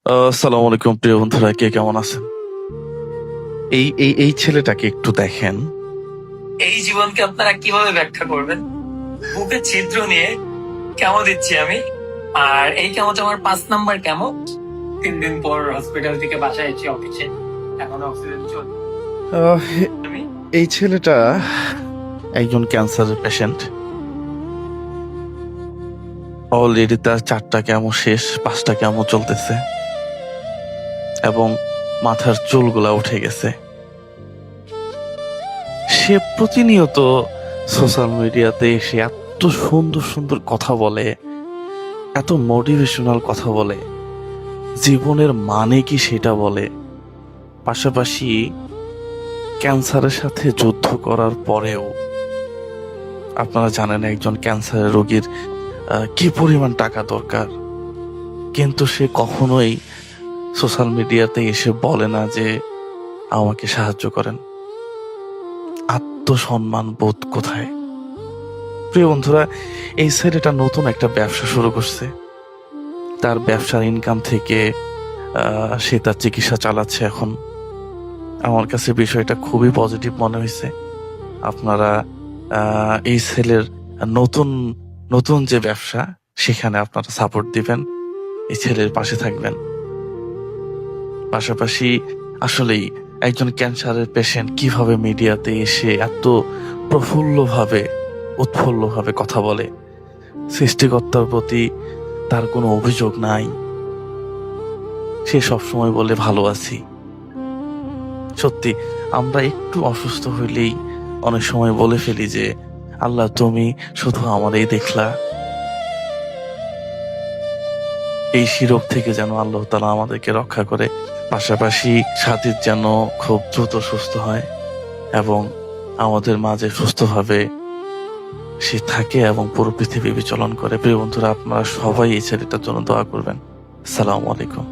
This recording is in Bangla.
আসসালামু আলাইকুম প্রিয় বন্ধুরা, কে কেমন আছেন? এই ছেলেটাকে একটু দেখেন। এই জীবনকে আপনারা কিভাবে ব্যাখ্যা করবেন? বুকে ছিদ্র নিয়ে কেমো দিচ্ছি আমি, আর এই কেমোতে আমার 5 নাম্বার কেমো। 3 দিন পর হসপিটাল থেকে বাসায় এসেছি অফিসে, এখন অক্সিজেন চলছে। আহ, আমি এই ছেলেটা একজন ক্যান্সারের পেশেন্ট। অলরেডি তার 4টা কেমো শেষ, 5টা কেমো চলতেছে এবং মাথার চুলগুলা উঠে গেছে। সে প্রতিনিয়ত সোশ্যাল মিডিয়াতে এসে এত সুন্দর সুন্দর কথা বলে, এত মোটিভেশনাল কথা বলে, জীবনের মানে কি সেটা বলে। পাশাপাশি ক্যান্সারের সাথে যুদ্ধ করার পরেও আপনারা জানেন একজন ক্যান্সারের রোগীর কি পরিমাণ টাকা দরকার, কিন্তু সে কখনোই সোশ্যাল মিডিয়াতে এসে বলে না যে আমাকে সাহায্য করেন। আত্মসম্মান বোধ কোথায়? প্রিয় বন্ধুরা, এই ছেলেটা নতুন একটা ব্যবসা শুরু করছে। তার ব্যবসার ইনকাম থেকে সে তার চিকিৎসা চালাচ্ছে এখন। আমার কাছে বিষয়টা খুবই পজিটিভ মনে হয়েছে। আপনারা এই ছেলের নতুন নতুন যে ব্যবসা, সেখানে আপনারা সাপোর্ট দিবেন, এই ছেলের পাশে থাকবেন। পাশাপাশি আসলেই একজন ক্যান্সারের পেশেন্ট কিভাবে মিডিয়াতে এসে এত প্রফুল্লভাবে উৎফুল্লভাবে কথা বলে, সৃষ্টিকর্তার প্রতি তার কোনো অভিযোগ নাই, সে সবসময় বলে ভালো আছি। সত্যি আমরা একটু অসুস্থ হইলেই অনেক সময় বলে ফেলি যে আল্লাহ তুমি শুধু আমারই দেখলা। এই শিরোগ থেকে যেন আল্লাহ তাআলা আমাদেরকে রক্ষা করে। পাশাপাশি সাথীর যেন খুব দ্রুত সুস্থ হয় এবং আমাদের মাঝে সুস্থভাবে সে থাকে এবং পুরো পৃথিবী বিচলন করে। প্রিয় বন্ধুরা, আপনারা সবাই এই ছেলেটার জন্য দোয়া করবেন। আসসালামু আলাইকুম।